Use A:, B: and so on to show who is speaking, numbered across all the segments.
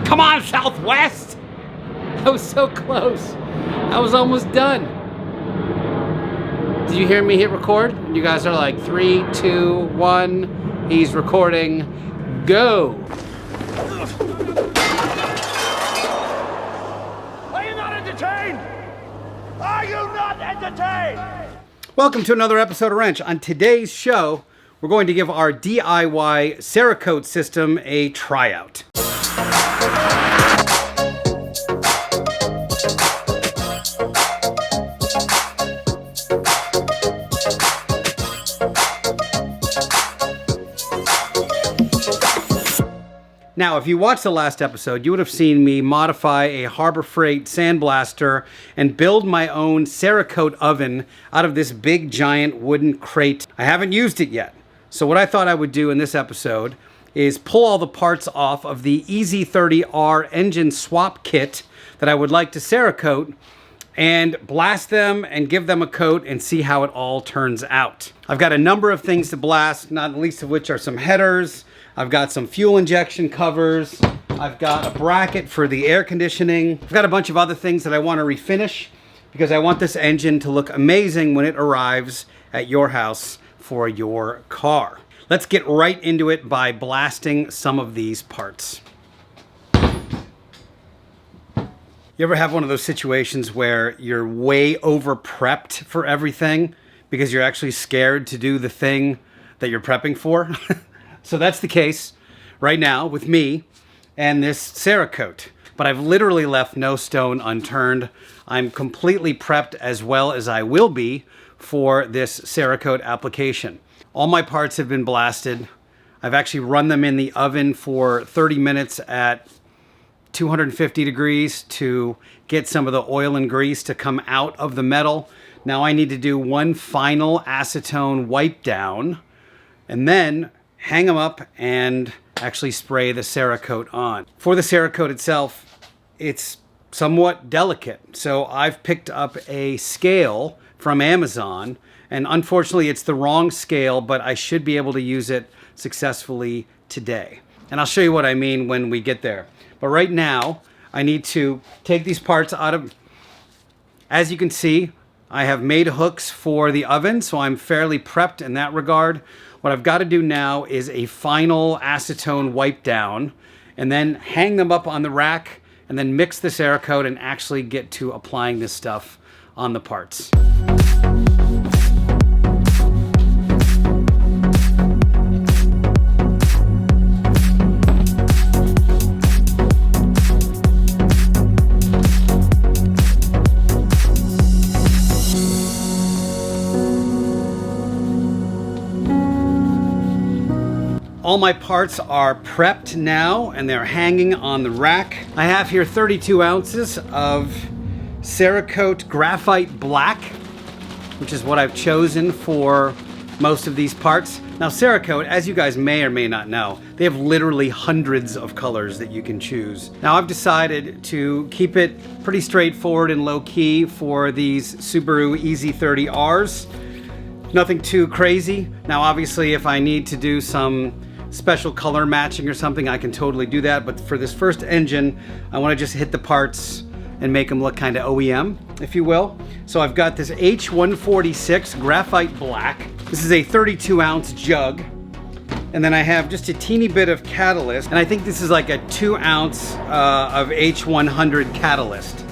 A: Come on, Southwest! That was so close. I was almost done. Did you hear me hit record? You guys are like 3, 2, 1. He's recording. Go!
B: Are you not entertained? Are you not entertained?
A: Welcome to another episode of Rennch. On today's show, we're going to give our DIY Cerakote system a tryout. Now, if you watched the last episode, you would have seen me modify a Harbor Freight sandblaster and build my own Cerakote oven out of this big giant wooden crate. I haven't used it yet. So what I thought I would do in this episode is pull all the parts off of the EZ30R engine swap kit that I would like to Cerakote and blast them and give them a coat and see how it all turns out. I've got a number of things to blast, not the least of which are some headers. I've got some fuel injection covers. I've got a bracket for the air conditioning. I've got a bunch of other things that I want to refinish because I want this engine to look amazing when it arrives at your house for your car. Let's get right into it by blasting some of these parts. You ever have one of those situations where you're way over prepped for everything because you're actually scared to do the thing that you're prepping for? So that's the case right now with me and this Cerakote. But I've literally left no stone unturned. I'm completely prepped as well as I will be for this Cerakote application. All my parts have been blasted. I've actually run them in the oven for 30 minutes at 250 degrees to get some of the oil and grease to come out of the metal. Now I need to do one final acetone wipe down and then hang them up and actually spray the Cerakote on. For the Cerakote itself, it's somewhat delicate. So I've picked up a scale from Amazon, and unfortunately it's the wrong scale, but I should be able to use it successfully today. And I'll show you what I mean when we get there. But right now, I need to take these parts out of, as you can see, I have made hooks for the oven, so I'm fairly prepped in that regard. What I've got to do now is a final acetone wipe down and then hang them up on the rack and then mix the Cerakote and actually get to applying this stuff on the parts. All my parts are prepped now and they're hanging on the rack. I have here 32 ounces of Cerakote Graphite Black, which is what I've chosen for most of these parts. Now Cerakote, as you guys may or may not know, they have literally hundreds of colors that you can choose. Now I've decided to keep it pretty straightforward and low key for these Subaru EZ30Rs. Nothing too crazy. Now obviously if I need to do some special color matching or something, I can totally do that. But for this first engine, I want to just hit the parts and make them look kind of OEM, if you will. So I've got this H146 Graphite Black. This is a 32 ounce jug. And then I have just a teeny bit of catalyst. And I think this is like a 2 ounce of H100 catalyst.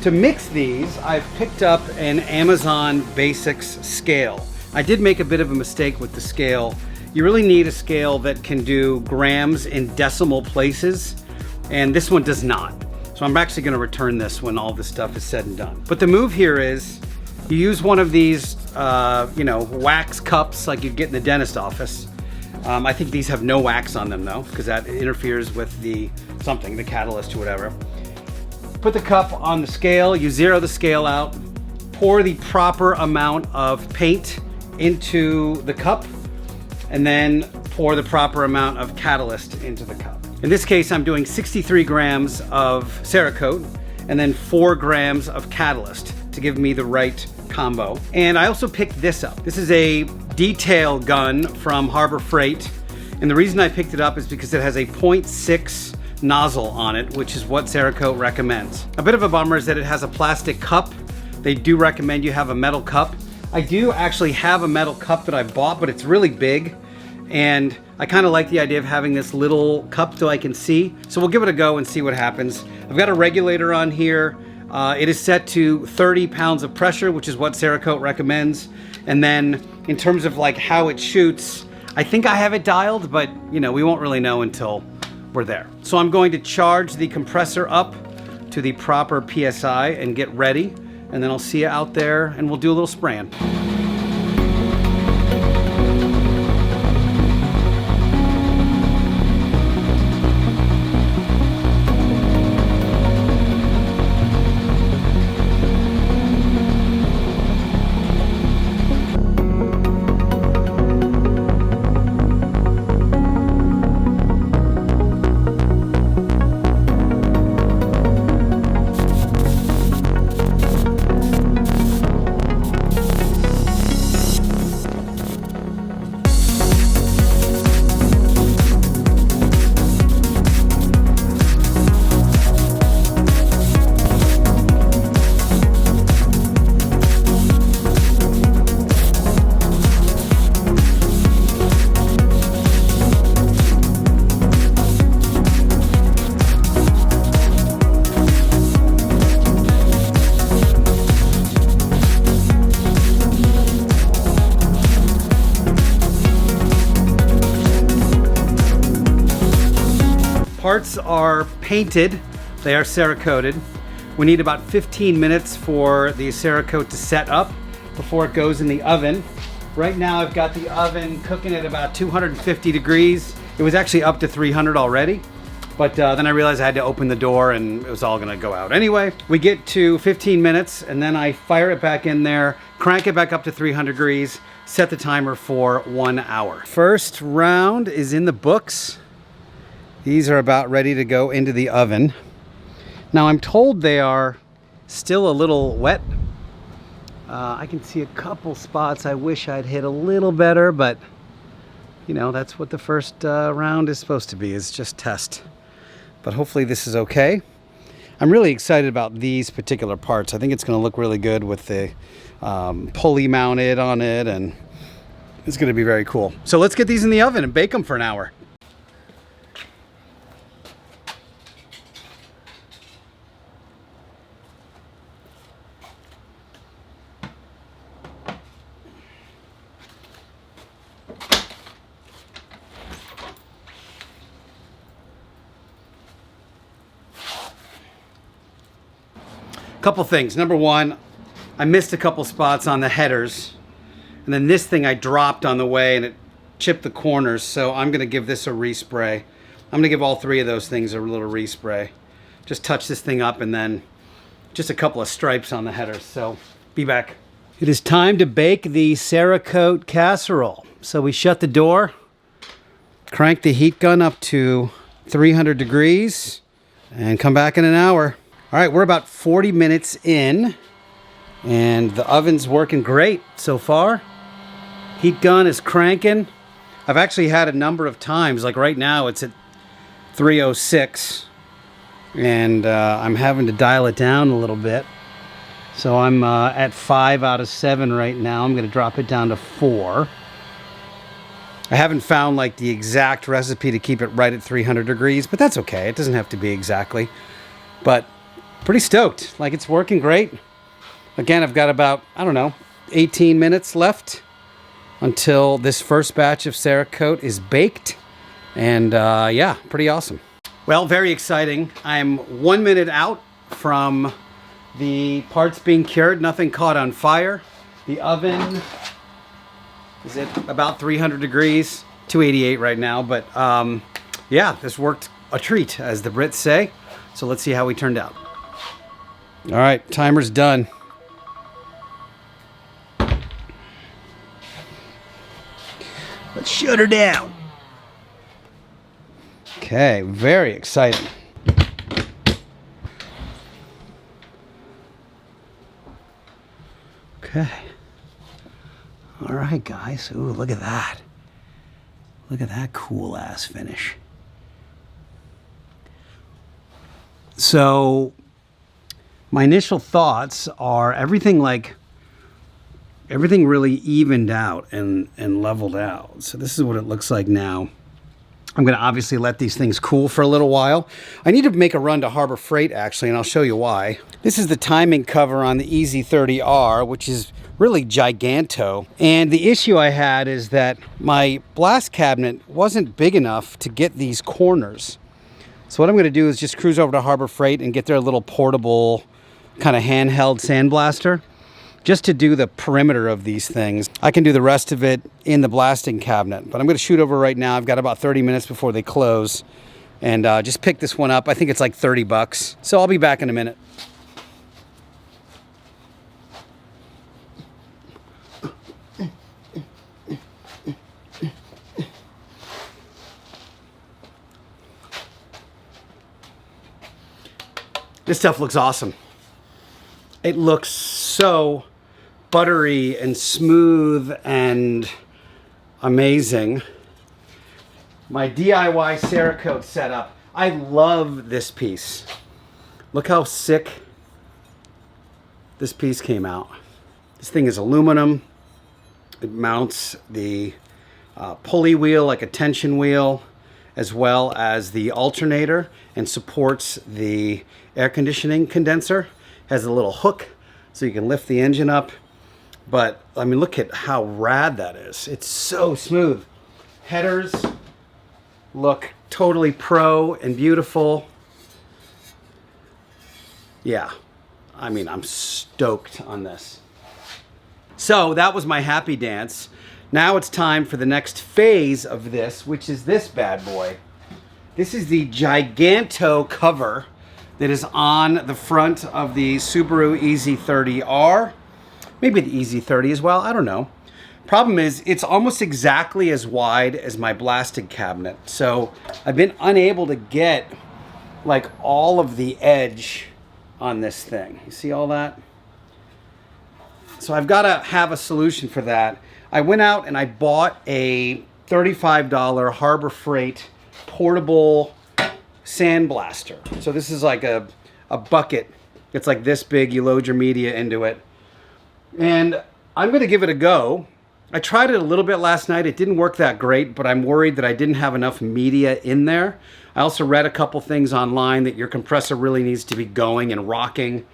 A: To mix these, I've picked up an Amazon Basics scale. I did make a bit of a mistake with the scale. You really need a scale that can do grams in decimal places, and this one does not. So I'm actually gonna return this when all this stuff is said and done. But the move here is, you use one of these, wax cups like you'd get in the dentist office. I think these have no wax on them though, because that interferes with the catalyst or whatever. Put the cup on the scale, you zero the scale out, pour the proper amount of paint into the cup, and then pour the proper amount of catalyst into the cup. In this case, I'm doing 63 grams of Cerakote and then 4 grams of catalyst to give me the right combo. And I also picked this up. This is a detail gun from Harbor Freight. And the reason I picked it up is because it has a 0.6 nozzle on it, which is what Cerakote recommends. A bit of a bummer is that it has a plastic cup. They do recommend you have a metal cup. I do actually have a metal cup that I bought, but it's really big. And I kind of like the idea of having this little cup so I can see. So we'll give it a go and see what happens. I've got a regulator on here. It is set to 30 pounds of pressure, which is what Cerakote recommends. And then in terms of like how it shoots, I think I have it dialed, but you know, we won't really know until we're there. So I'm going to charge the compressor up to the proper PSI and get ready. And then I'll see you out there and we'll do a little spraying. Parts are painted, they are Cerakoted. We need about 15 minutes for the Cerakote to set up before it goes in the oven. Right now I've got the oven cooking at about 250 degrees. It was actually up to 300 already, but then I realized I had to open the door and it was all gonna go out. Anyway, we get to 15 minutes and then I fire it back in there, crank it back up to 300 degrees, set the timer for 1 hour. First round is in the books. These are about ready to go into the oven. Now I'm told they are still a little wet. I can see a couple spots I wish I'd hit a little better, but you know, that's what the first round is supposed to be, is just test. But hopefully this is okay. I'm really excited about these particular parts. I think it's gonna look really good with the pulley mounted on it, and it's gonna be very cool. So let's get these in the oven and bake them for an hour. Couple things. Number one, I missed a couple spots on the headers, and then this thing I dropped on the way and it chipped the corners, so I'm gonna give this a respray. I'm gonna give all three of those things a little respray. Just touch this thing up and then just a couple of stripes on the headers, so be back. It is time to bake the Cerakote casserole. So we shut the door, crank the heat gun up to 300 degrees, and come back in an hour. All right, we're about 40 minutes in, and the oven's working great so far. Heat gun is cranking. I've actually had a number of times, like right now it's at 306, and I'm having to dial it down a little bit. So I'm at 5 out of 7 right now. I'm gonna drop it down to 4. I haven't found like the exact recipe to keep it right at 300 degrees, but that's okay. It doesn't have to be exactly, but pretty stoked. Like, it's working great. Again, I've got about, I don't know, 18 minutes left until this first batch of Cerakote is baked. And yeah, pretty awesome. Well, very exciting. I'm 1 minute out from the parts being cured. Nothing caught on fire. The oven is at about 300 degrees, 288 right now. But yeah, this worked a treat, as the Brits say. So let's see how we turned out. All right, timer's done. Let's shut her down. Okay, very exciting. Okay. All right, guys. Ooh, look at that. Look at that cool ass finish. So my initial thoughts are everything really evened out and leveled out. So this is what it looks like now. I'm going to obviously let these things cool for a little while. I need to make a run to Harbor Freight actually, and I'll show you why. This is the timing cover on the EZ30R, which is really giganto. And the issue I had is that my blast cabinet wasn't big enough to get these corners. So what I'm going to do is just cruise over to Harbor Freight and get their little portable kind of handheld sandblaster just to do the perimeter of these things. I can do the rest of it in the blasting cabinet, but I'm going to shoot over right now. I've got about 30 minutes before they close, and just pick this one up. I think it's like 30 bucks. So I'll be back in a minute. This stuff looks awesome. It looks so buttery and smooth and amazing. My DIY Cerakote setup. I love this piece. Look how sick this piece came out. This thing is aluminum. It mounts the pulley wheel like a tension wheel, as well as the alternator, and supports the air conditioning condenser. Has a little hook so you can lift the engine up. But I mean, look at how rad that is. It's so smooth. Headers look totally pro and beautiful. Yeah, I mean, I'm stoked on this. So that was my happy dance. Now it's time for the next phase of this, which is this bad boy. This is the giganto cover that is on the front of the Subaru EZ30R. Maybe the EZ30 as well, I don't know. Problem is, it's almost exactly as wide as my blasted cabinet. So I've been unable to get like all of the edge on this thing. You see all that? So I've got to have a solution for that. I went out and I bought a $35 Harbor Freight portable sandblaster. So this is like a bucket. It's like this big. You load your media into it. And I'm going to give it a go. I tried it a little bit last night. It didn't work that great, but I'm worried that I didn't have enough media in there. I also read a couple things online that your compressor really needs to be going and rocking,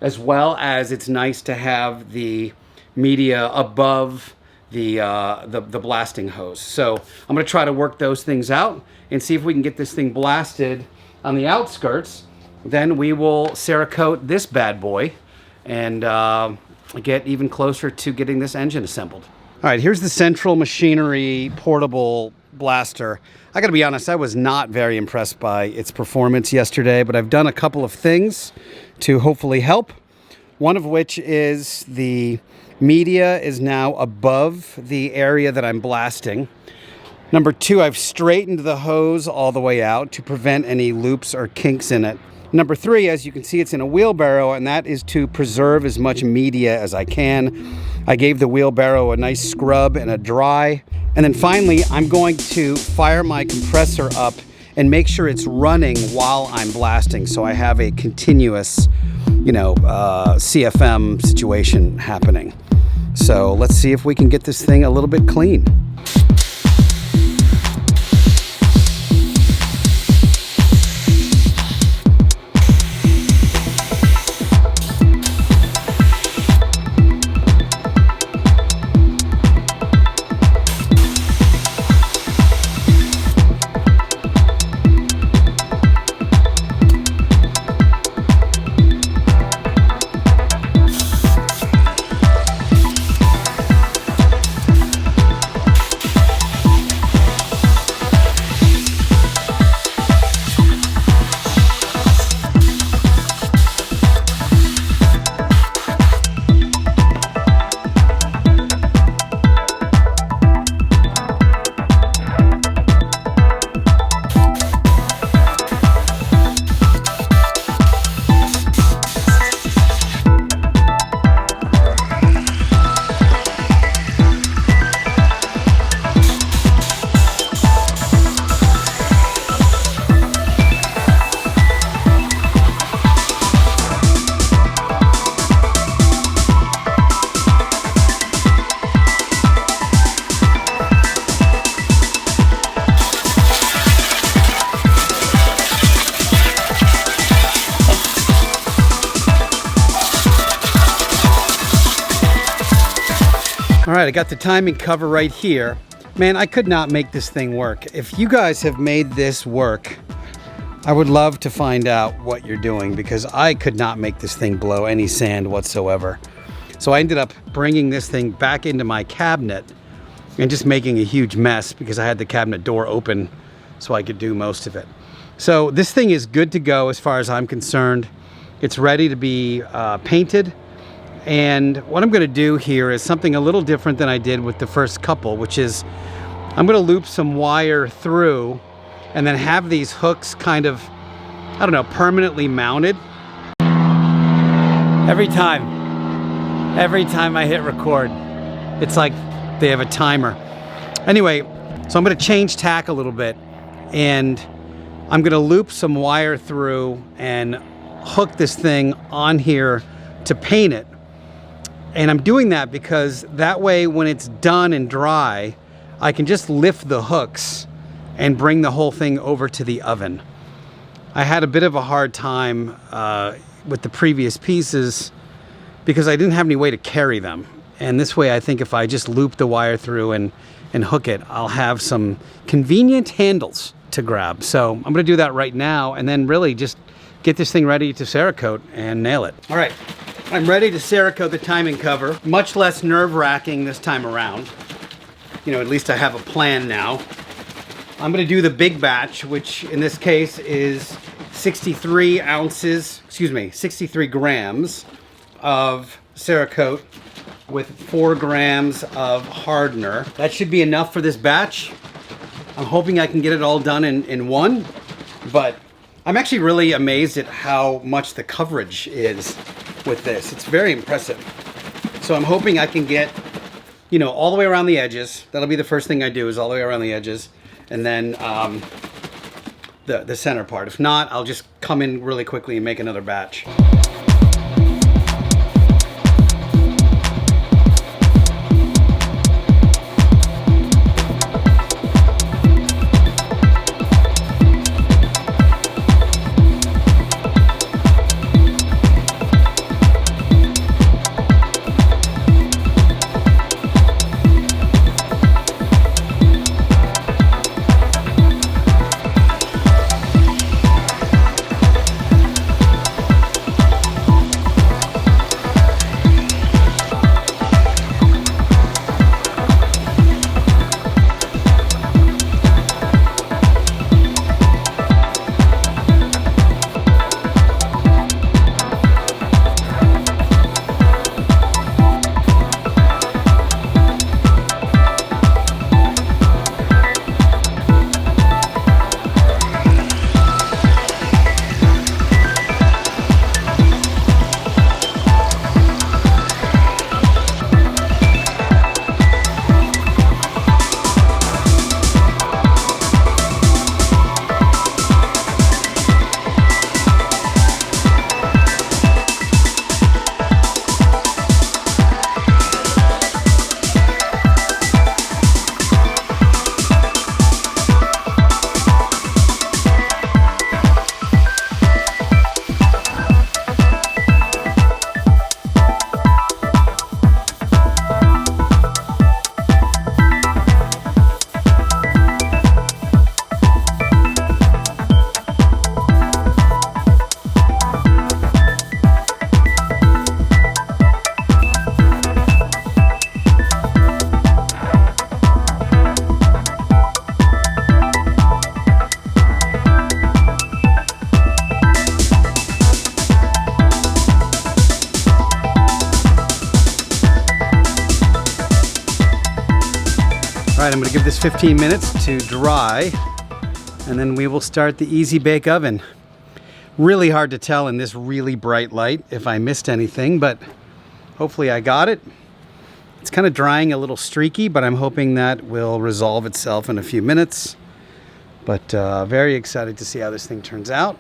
A: as well as it's nice to have the media above the blasting hose. So I'm going to try to work those things out and see if we can get this thing blasted on the outskirts. Then we will Cerakote this bad boy and get even closer to getting this engine assembled. All right, here's the Central Machinery portable blaster. I gotta be honest, I was not very impressed by its performance yesterday, but I've done a couple of things to hopefully help. One of which is the media is now above the area that I'm blasting. Number two, I've straightened the hose all the way out to prevent any loops or kinks in it. Number three, as you can see, it's in a wheelbarrow, and that is to preserve as much media as I can. I gave the wheelbarrow a nice scrub and a dry. And then finally, I'm going to fire my compressor up and make sure it's running while I'm blasting, so I have a continuous, CFM situation happening. So let's see if we can get this thing a little bit clean. All right, I got the timing cover right here. Man, I could not make this thing work. If you guys have made this work, I would love to find out what you're doing, because I could not make this thing blow any sand whatsoever. So I ended up bringing this thing back into my cabinet and just making a huge mess because I had the cabinet door open so I could do most of it. So this thing is good to go as far as I'm concerned. It's ready to be painted. And what I'm going to do here is something a little different than I did with the first couple, which is I'm going to loop some wire through and then have these hooks kind of, I don't know, permanently mounted. Every time I hit record, it's like they have a timer. Anyway, so I'm going to change tack a little bit, and I'm going to loop some wire through and hook this thing on here to paint it. And I'm doing that because that way when it's done and dry, I can just lift the hooks and bring the whole thing over to the oven. I had a bit of a hard time with the previous pieces because I didn't have any way to carry them. And this way, I think if I just loop the wire through and hook it, I'll have some convenient handles to grab. So I'm gonna do that right now and then really just get this thing ready to Cerakote and nail it. All right, I'm ready to Cerakote the timing cover. Much less nerve-wracking this time around. You know, at least I have a plan now. I'm gonna do the big batch, which in this case is 63 grams of Cerakote with 4 grams of hardener. That should be enough for this batch. I'm hoping I can get it all done in one, but I'm actually really amazed at how much the coverage is with this. It's very impressive. So I'm hoping I can get, you know, all the way around the edges. That'll be the first thing I do, is all the way around the edges. And then the center part. If not, I'll just come in really quickly and make another batch. All right, I'm gonna give this 15 minutes to dry, and then we will start the Easy Bake Oven. Really hard to tell in this really bright light if I missed anything, but hopefully I got it. It's kind of drying a little streaky, but I'm hoping that will resolve itself in a few minutes. But very excited to see how this thing turns out.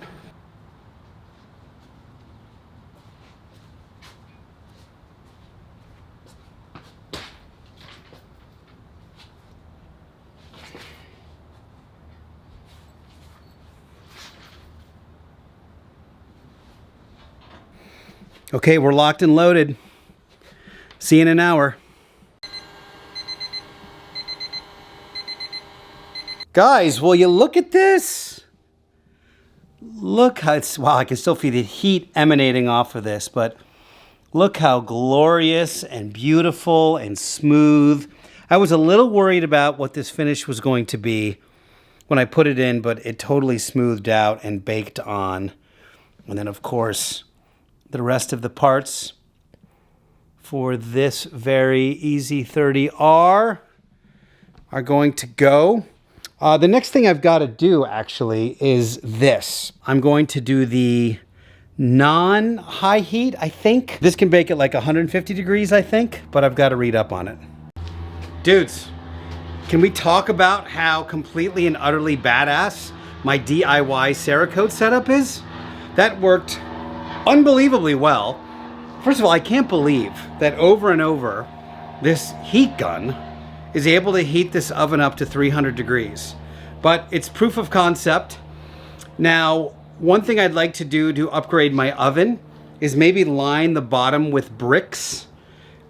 A: Okay, we're locked and loaded. See you in an hour. Guys, will you look at this? Look how it's, wow, I can still feel the heat emanating off of this, but look how glorious and beautiful and smooth. I was a little worried about what this finish was going to be when I put it in, but it totally smoothed out and baked on. And then, of course, the rest of the parts for this very EZ30R are going to go. The next thing I've got to do, actually, is this. I'm going to do the non-high heat, I think. This can bake at like 150 degrees, I think, but I've got to read up on it. Dudes, can we talk about how completely and utterly badass my DIY Cerakote setup is? That worked unbelievably well. First of all, I can't believe that over and over, this heat gun is able to heat this oven up to 300 degrees. But it's proof of concept. Now, one thing I'd like to do to upgrade my oven is maybe line the bottom with bricks.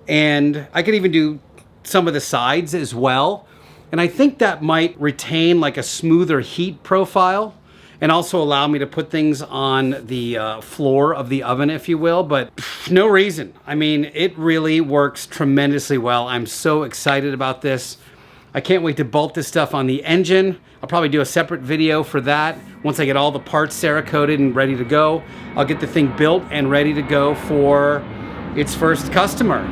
A: And I could even do some of the sides as well. And I think that might retain like a smoother heat profile and also allow me to put things on the floor of the oven, if you will, but no reason. I mean, it really works tremendously well. I'm so excited about this. I can't wait to bolt this stuff on the engine. I'll probably do a separate video for that. Once I get all the parts Cerakoted and ready to go, I'll get the thing built and ready to go for its first customer.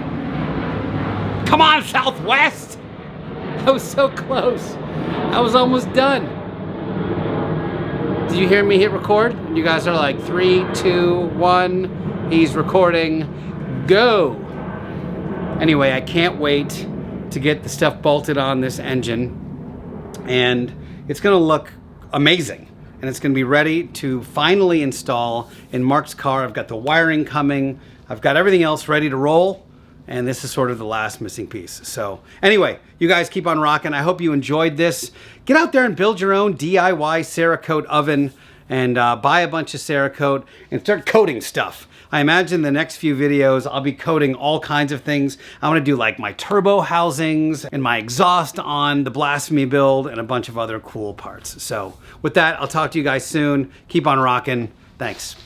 A: Come on, Southwest! I was so close. I was almost done. Did you hear me hit record? You guys are like 3, 2, 1. He's recording. Go! Anyway, I can't wait to get the stuff bolted on this engine. And it's gonna look amazing. And it's gonna be ready to finally install in Mark's car. I've got the wiring coming. I've got everything else ready to roll. And this is sort of the last missing piece. So anyway, you guys keep on rocking. I hope you enjoyed this. Get out there and build your own DIY Cerakote oven and buy a bunch of Cerakote and start coating stuff. I imagine the next few videos, I'll be coating all kinds of things. I wanna do like my turbo housings and my exhaust on the Blasphemy build and a bunch of other cool parts. So with that, I'll talk to you guys soon. Keep on rocking. Thanks.